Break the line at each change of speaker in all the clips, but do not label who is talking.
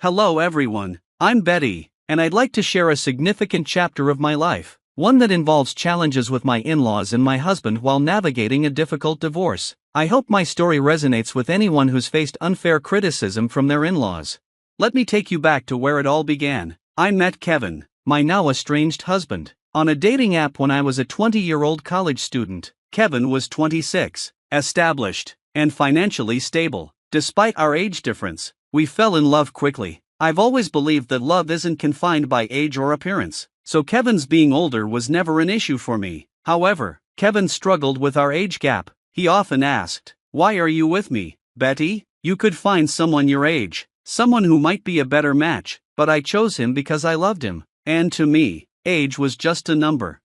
Hello everyone, I'm Betty, and I'd like to share a significant chapter of my life, one that involves challenges with my in-laws and my husband while navigating a difficult divorce. I hope my story resonates with anyone who's faced unfair criticism from their in-laws. Let me take you back to where it all began. I met Kevin, my now estranged husband, on a dating app when I was a 20-year-old college student. Kevin was 26, established, and financially stable. Despite our age difference, we fell in love quickly. I've always believed that love isn't confined by age or appearance, so Kevin's being older was never an issue for me. However, Kevin struggled with our age gap. He often asked, "Why are you with me, Betty? You could find someone your age, someone who might be a better match," but I chose him because I loved him, and to me, age was just a number.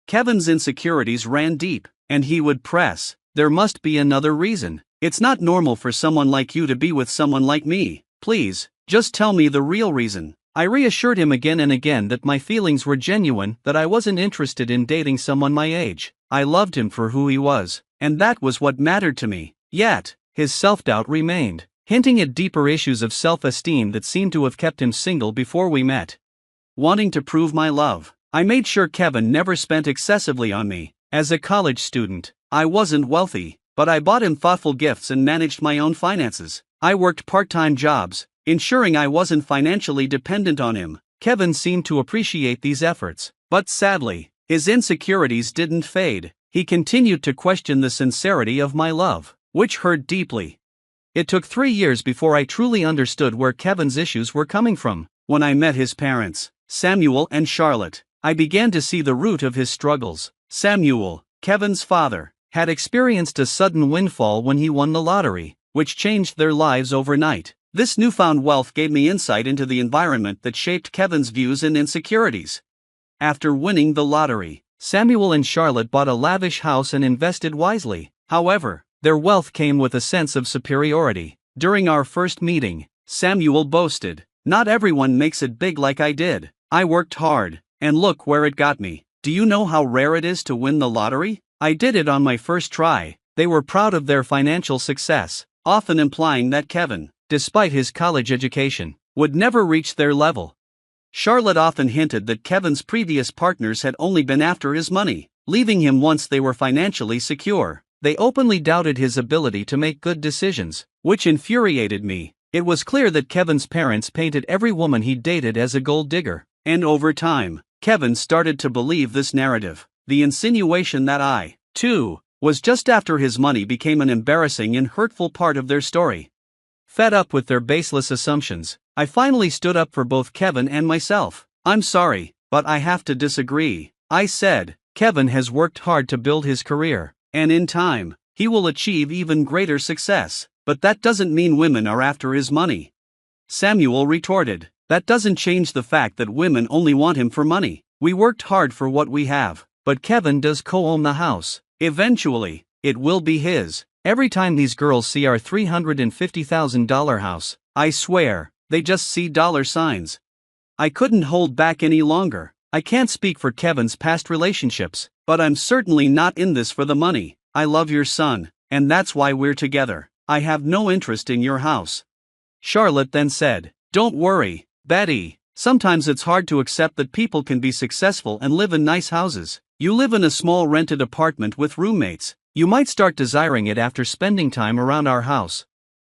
Kevin's insecurities ran deep, and he would press, "There must be another reason. It's not normal for someone like you to be with someone like me. Please, just tell me the real reason." I reassured him again and again that my feelings were genuine, that I wasn't interested in dating someone my age. I loved him for who he was, and that was what mattered to me. Yet, his self-doubt remained, hinting at deeper issues of self-esteem that seemed to have kept him single before we met. Wanting to prove my love, I made sure Kevin never spent excessively on me. As a college student, I wasn't wealthy, but I bought him thoughtful gifts and managed my own finances. I worked part-time jobs, ensuring I wasn't financially dependent on him. Kevin seemed to appreciate these efforts, but sadly, his insecurities didn't fade. He continued to question the sincerity of my love, which hurt deeply. It took 3 years before I truly understood where Kevin's issues were coming from. When I met his parents, Samuel and Charlotte, I began to see the root of his struggles. Samuel, Kevin's father, had experienced a sudden windfall when he won the lottery, which changed their lives overnight. This newfound wealth gave me insight into the environment that shaped Kevin's views and insecurities. After winning the lottery, Samuel and Charlotte bought a lavish house and invested wisely. However, their wealth came with a sense of superiority. During our first meeting, Samuel boasted, "Not everyone makes it big like I did. I worked hard, and look where it got me. Do you know how rare it is to win the lottery? I did it on my first try." They were proud of their financial success, often implying that Kevin, despite his college education, would never reach their level. Charlotte often hinted that Kevin's previous partners had only been after his money, leaving him once they were financially secure. They openly doubted his ability to make good decisions, which infuriated me. It was clear that Kevin's parents painted every woman he dated as a gold digger, and over time, Kevin started to believe this narrative. The insinuation that I, too, was just after his money became an embarrassing and hurtful part of their story. Fed up with their baseless assumptions, I finally stood up for both Kevin and myself. "I'm sorry, but I have to disagree," I said. "Kevin has worked hard to build his career, and in time, he will achieve even greater success. But that doesn't mean women are after his money." Samuel retorted, "That doesn't change the fact that women only want him for money. We worked hard for what we have, but Kevin does co-own the house. Eventually, it will be his. Every time these girls see our $350,000 house, I swear, they just see dollar signs." I couldn't hold back any longer. "I can't speak for Kevin's past relationships, but I'm certainly not in this for the money. I love your son, and that's why we're together. I have no interest in your house." Charlotte then said, "Don't worry, Betty. Sometimes it's hard to accept that people can be successful and live in nice houses. You live in a small rented apartment with roommates. You might start desiring it after spending time around our house."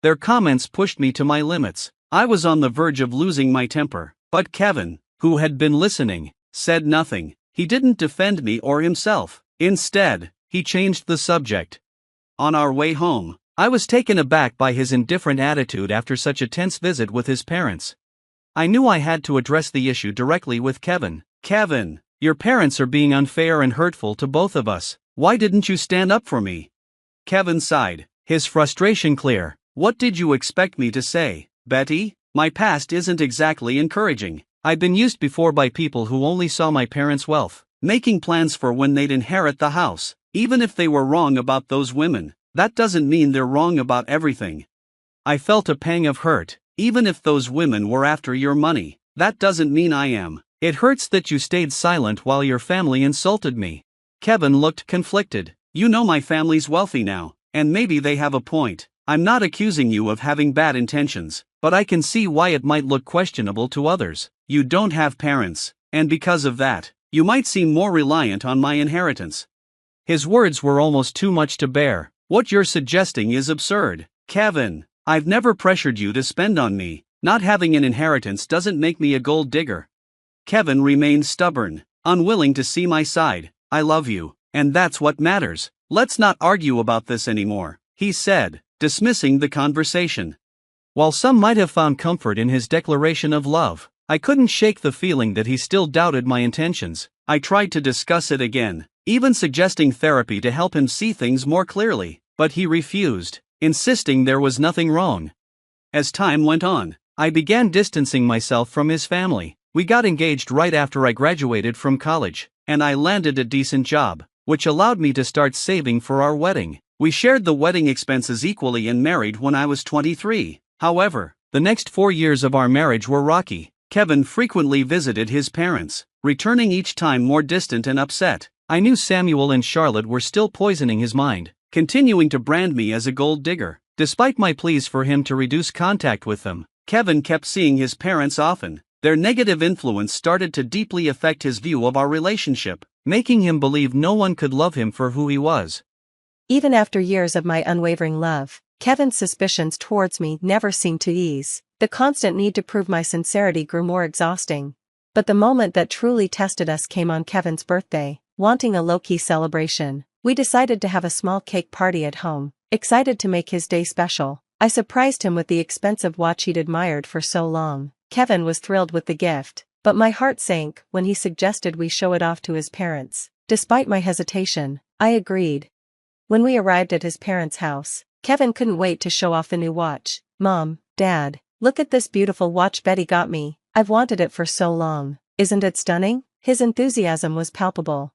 Their comments pushed me to my limits. I was on the verge of losing my temper, but Kevin, who had been listening, said nothing. He didn't defend me or himself. Instead, he changed the subject. On our way home, I was taken aback by his indifferent attitude after such a tense visit with his parents. I knew I had to address the issue directly with Kevin. "Kevin, your parents are being unfair and hurtful to both of us. Why didn't you stand up for me?" Kevin sighed, his frustration clear. "What did you expect me to say, Betty? My past isn't exactly encouraging. I've been used before by people who only saw my parents' wealth, making plans for when they'd inherit the house. Even if they were wrong about those women, that doesn't mean they're wrong about everything. I felt a pang of hurt. Even if those women were after your money, that doesn't mean I am. It hurts that you stayed silent while your family insulted me." Kevin looked conflicted. "You know my family's wealthy now, and maybe they have a point. I'm not accusing you of having bad intentions, but I can see why it might look questionable to others. You don't have parents, and because of that, you might seem more reliant on my inheritance." His words were almost too much to bear. "What you're suggesting is absurd, Kevin. I've never pressured you to spend on me. Not having an inheritance doesn't make me a gold digger." Kevin remained stubborn, unwilling to see my side. "I love you, and that's what matters. Let's not argue about this anymore," he said, dismissing the conversation. While some might have found comfort in his declaration of love, I couldn't shake the feeling that he still doubted my intentions. I tried to discuss it again, even suggesting therapy to help him see things more clearly, but he refused, insisting there was nothing wrong. As time went on, I began distancing myself from his family. We got engaged right after I graduated from college, and I landed a decent job, which allowed me to start saving for our wedding. We shared the wedding expenses equally and married when I was 23. However, the next 4 years of our marriage were rocky. Kevin frequently visited his parents, returning each time more distant and upset. I knew Samuel and Charlotte were still poisoning his mind, continuing to brand me as a gold digger. Despite my pleas for him to reduce contact with them, Kevin kept seeing his parents often. Their negative influence started to deeply affect his view of our relationship, making him believe no one could love him for who he was.
Even after years of my unwavering love, Kevin's suspicions towards me never seemed to ease. The constant need to prove my sincerity grew more exhausting. But the moment that truly tested us came on Kevin's birthday. Wanting a low-key celebration, we decided to have a small cake party at home. Excited to make his day special, I surprised him with the expensive watch he'd admired for so long. Kevin was thrilled with the gift, but my heart sank when he suggested we show it off to his parents. Despite my hesitation, I agreed. When we arrived at his parents' house, Kevin couldn't wait to show off the new watch. "Mom, Dad, look at this beautiful watch Betty got me. I've wanted it for so long. Isn't it stunning?" His enthusiasm was palpable.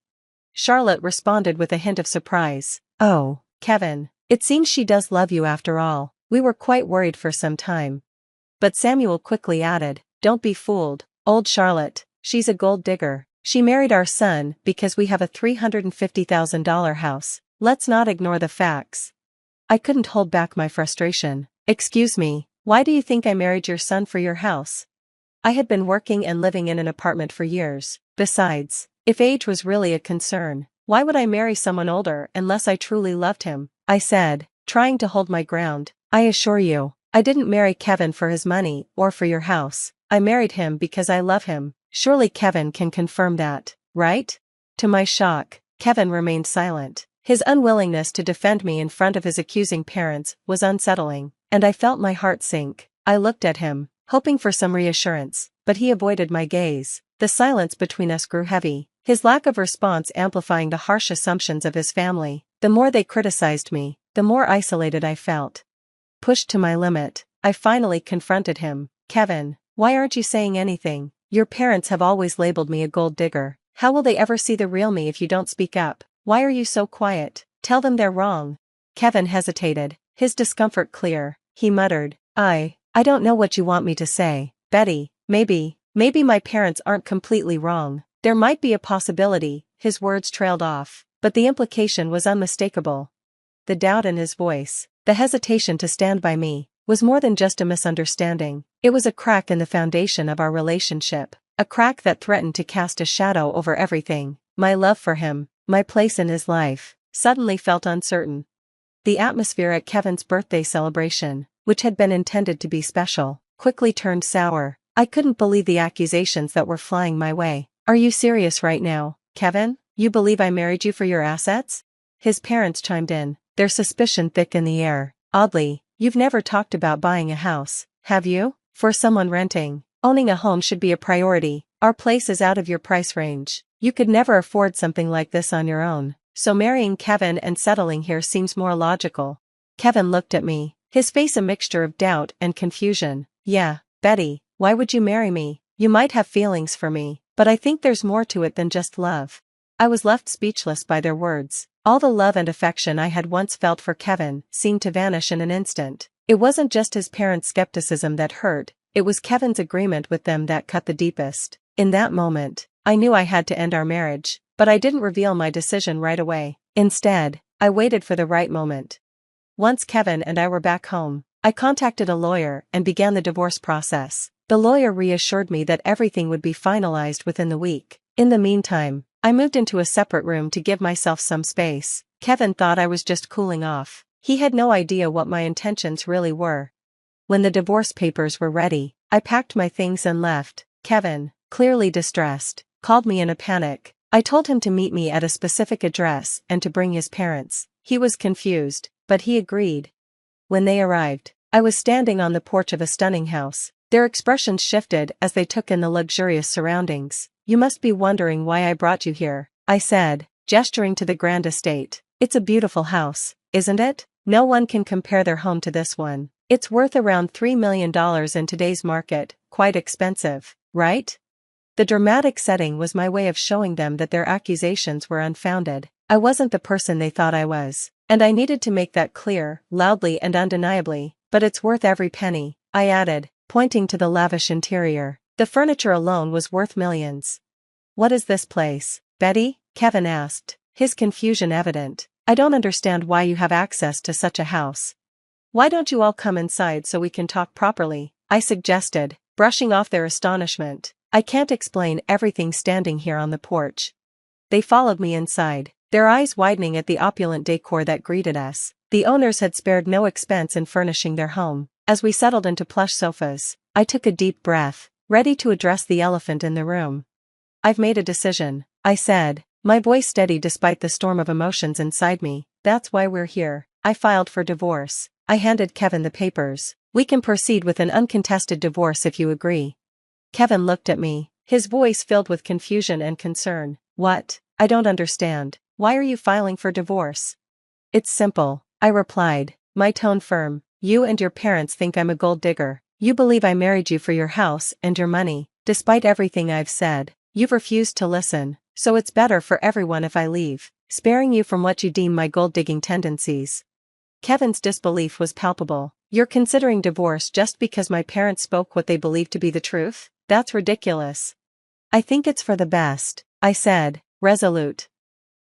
Charlotte responded with a hint of surprise. "Oh, Kevin, it seems she does love you after all." We were quite worried for some time. But Samuel quickly added, "Don't be fooled, old Charlotte, she's a gold digger. She married our son because we have a $350,000 house. Let's not ignore the facts." I couldn't hold back my frustration. "Excuse me, why do you think I married your son for your house? I had been working and living in an apartment for years. Besides, if age was really a concern, why would I marry someone older unless I truly loved him?" I said, trying to hold my ground. "I assure you, I didn't marry Kevin for his money or for your house. I married him because I love him. Surely Kevin can confirm that, right?" To my shock, Kevin remained silent. His unwillingness to defend me in front of his accusing parents was unsettling, and I felt my heart sink. I looked at him, hoping for some reassurance, but he avoided my gaze. The silence between us grew heavy, his lack of response amplifying the harsh assumptions of his family. The more they criticized me, the more isolated I felt. Pushed to my limit, I finally confronted him. "Kevin, why aren't you saying anything? Your parents have always labeled me a gold digger. How will they ever see the real me if you don't speak up? Why are you so quiet? Tell them they're wrong." Kevin hesitated, his discomfort clear. He muttered, I don't know what you want me to say, Betty. Maybe my parents aren't completely wrong. There might be a possibility." His words trailed off, but the implication was unmistakable. The doubt in his voice, the hesitation to stand by me, was more than just a misunderstanding. It was a crack in the foundation of our relationship, a crack that threatened to cast a shadow over everything. My love for him, my place in his life, suddenly felt uncertain. The atmosphere at Kevin's birthday celebration, which had been intended to be special, quickly turned sour. I couldn't believe the accusations that were flying my way. "Are you serious right now, Kevin? You believe I married you for your assets?" His parents chimed in, their suspicion thick in the air. "Oddly, you've never talked about buying a house, have you? For someone renting, owning a home should be a priority. Our place is out of your price range. You could never afford something like this on your own. So marrying Kevin and settling here seems more logical." Kevin looked at me, his face a mixture of doubt and confusion. "Yeah, Betty, why would you marry me? You might have feelings for me, but I think there's more to it than just love." I was left speechless by their words. All the love and affection I had once felt for Kevin seemed to vanish in an instant. It wasn't just his parents' skepticism that hurt, it was Kevin's agreement with them that cut the deepest. In that moment, I knew I had to end our marriage, but I didn't reveal my decision right away. Instead, I waited for the right moment. Once Kevin and I were back home, I contacted a lawyer and began the divorce process. The lawyer reassured me that everything would be finalized within the week. In the meantime, I moved into a separate room to give myself some space. Kevin thought I was just cooling off. He had no idea what my intentions really were. When the divorce papers were ready, I packed my things and left. Kevin, clearly distressed, called me in a panic. I told him to meet me at a specific address and to bring his parents. He was confused, but he agreed. When they arrived, I was standing on the porch of a stunning house. Their expressions shifted as they took in the luxurious surroundings. "You must be wondering why I brought you here," I said, gesturing to the grand estate. "It's a beautiful house, isn't it? No one can compare their home to this one. It's worth around $3 million in today's market, quite expensive, right?" The dramatic setting was my way of showing them that their accusations were unfounded. I wasn't the person they thought I was, and I needed to make that clear, loudly and undeniably. "But it's worth every penny," I added, pointing to the lavish interior. "The furniture alone was worth millions." "What is this place, Betty?" Kevin asked, his confusion evident. "I don't understand why you have access to such a house." "Why don't you all come inside so we can talk properly?" I suggested, brushing off their astonishment. "I can't explain everything standing here on the porch." They followed me inside, their eyes widening at the opulent decor that greeted us. The owners had spared no expense in furnishing their home. As we settled into plush sofas, I took a deep breath, ready to address the elephant in the room. "I've made a decision," I said, my voice steady despite the storm of emotions inside me. "That's why we're here. I filed for divorce." I handed Kevin the papers. "We can proceed with an uncontested divorce if you agree." Kevin looked at me, his voice filled with confusion and concern. "What? I don't understand. Why are you filing for divorce?" "It's simple," I replied, my tone firm. "You and your parents think I'm a gold digger. You believe I married you for your house and your money. Despite everything I've said, you've refused to listen, so it's better for everyone if I leave, sparing you from what you deem my gold-digging tendencies." Kevin's disbelief was palpable. "You're considering divorce just because my parents spoke what they believed to be the truth? That's ridiculous." "I think it's for the best," I said, resolute.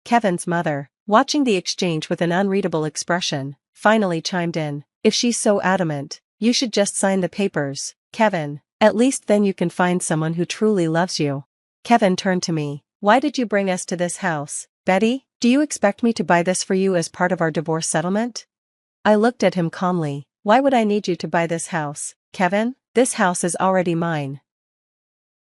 Kevin's mother, watching the exchange with an unreadable expression, finally chimed in. "If she's so adamant, you should just sign the papers, Kevin. At least then you can find someone who truly loves you." Kevin turned to me. "Why did you bring us to this house, Betty? Do you expect me to buy this for you as part of our divorce settlement?" I looked at him calmly. "Why would I need you to buy this house, Kevin? This house is already mine."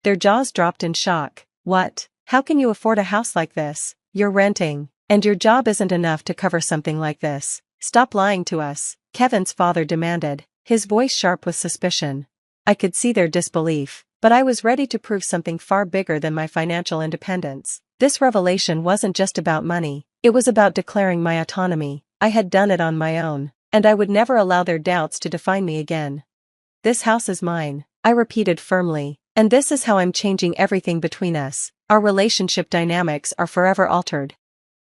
Their jaws dropped in shock. "What? How can you afford a house like this? You're renting, and your job isn't enough to cover something like this. Stop lying to us," Kevin's father demanded, his voice sharp with suspicion. I could see their disbelief, but I was ready to prove something far bigger than my financial independence. This revelation wasn't just about money, it was about declaring my autonomy. I had done it on my own, and I would never allow their doubts to define me again. "This house is mine," I repeated firmly, "and this is how I'm changing everything between us. Our relationship dynamics are forever altered."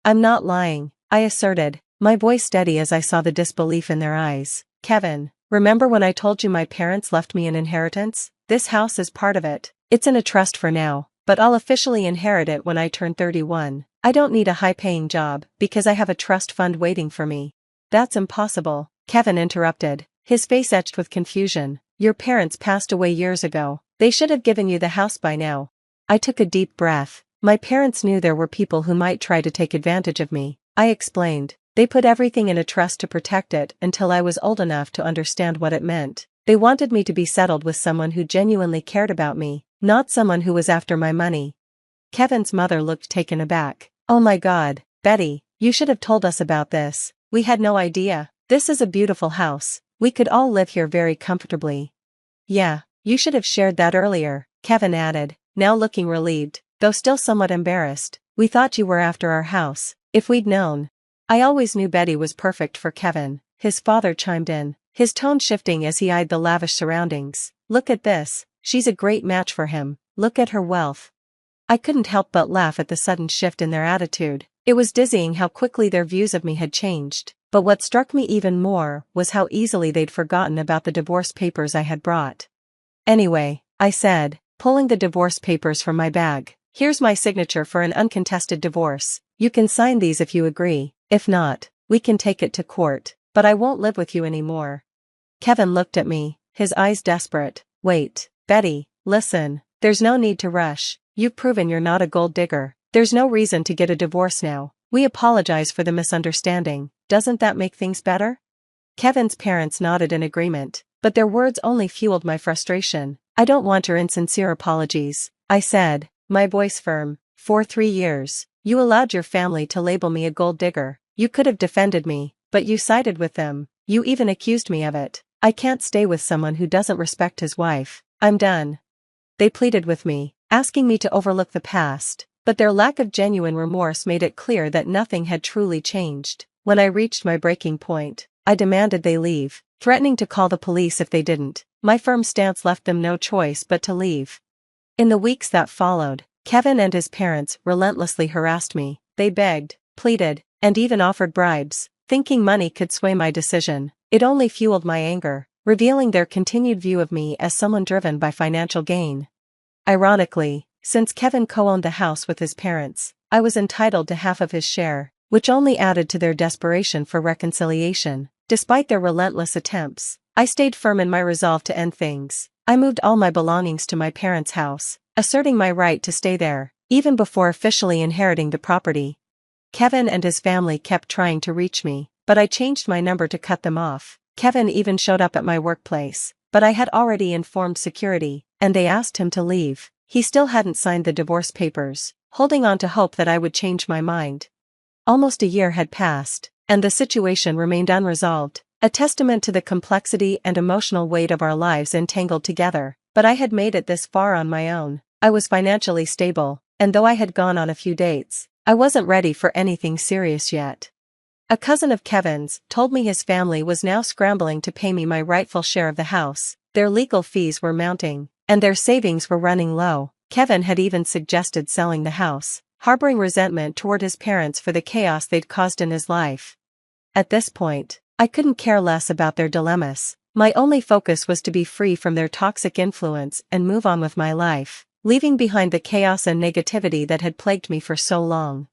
"I'm not lying," I asserted, my voice steady as I saw the disbelief in their eyes. "Kevin, remember when I told you my parents left me an inheritance? This house is part of it. It's in a trust for now, but I'll officially inherit it when I turn 31. I don't need a high-paying job, because I have a trust fund waiting for me." "That's impossible," Kevin interrupted, his face etched with confusion. "Your parents passed away years ago. They should have given you the house by now." I took a deep breath. "My parents knew there were people who might try to take advantage of me," I explained. "They put everything in a trust to protect it until I was old enough to understand what it meant. They wanted me to be settled with someone who genuinely cared about me, not someone who was after my money." Kevin's mother looked taken aback. "Oh my God, Betty, you should have told us about this. We had no idea. This is a beautiful house. We could all live here very comfortably." "Yeah, you should have shared that earlier," Kevin added, now looking relieved, though still somewhat embarrassed. "We thought you were after our house. If we'd known." "I always knew Betty was perfect for Kevin," his father chimed in, his tone shifting as he eyed the lavish surroundings. "Look at this. She's a great match for him. Look at her wealth." I couldn't help but laugh at the sudden shift in their attitude. It was dizzying how quickly their views of me had changed. But what struck me even more was how easily they'd forgotten about the divorce papers I had brought. "Anyway," I said, pulling the divorce papers from my bag, "here's my signature for an uncontested divorce. You can sign these if you agree. If not, we can take it to court." but I won't live with you anymore. Kevin looked at me, his eyes desperate. Wait, Betty, listen, there's no need to rush. You've proven you're not a gold digger. There's no reason to get a divorce now. We apologize for the misunderstanding. Doesn't that make things better? Kevin's parents nodded in agreement, but their words only fueled my frustration. I don't want your insincere apologies, I said, my voice firm. For 3 years, you allowed your family to label me a gold digger. You could have defended me, but you sided with them. You even accused me of it. I can't stay with someone who doesn't respect his wife. I'm done. They pleaded with me, asking me to overlook the past, but their lack of genuine remorse made it clear that nothing had truly changed. When I reached my breaking point, I demanded they leave, threatening to call the police if they didn't. My firm stance left them no choice but to leave. In the weeks that followed, Kevin and his parents relentlessly harassed me. They begged, pleaded, and even offered bribes, thinking money could sway my decision. It only fueled my anger, revealing their continued view of me as someone driven by financial gain. Ironically, since Kevin co-owned the house with his parents, I was entitled to half of his share, which only added to their desperation for reconciliation. Despite their relentless attempts, I stayed firm in my resolve to end things. I moved all my belongings to my parents' house, asserting my right to stay there, even before officially inheriting the property. Kevin and his family kept trying to reach me, but I changed my number to cut them off. Kevin even showed up at my workplace, but I had already informed security, and they asked him to leave. He still hadn't signed the divorce papers, holding on to hope that I would change my mind. Almost a year had passed, and the situation remained unresolved, a testament to the complexity and emotional weight of our lives entangled together. But I had made it this far on my own. I was financially stable, and though I had gone on a few dates, I wasn't ready for anything serious yet. A cousin of Kevin's told me his family was now scrambling to pay me my rightful share of the house. Their legal fees were mounting, and their savings were running low. Kevin had even suggested selling the house, harboring resentment toward his parents for the chaos they'd caused in his life. At this point, I couldn't care less about their dilemmas. My only focus was to be free from their toxic influence and move on with my life, leaving behind the chaos and negativity that had plagued me for so long.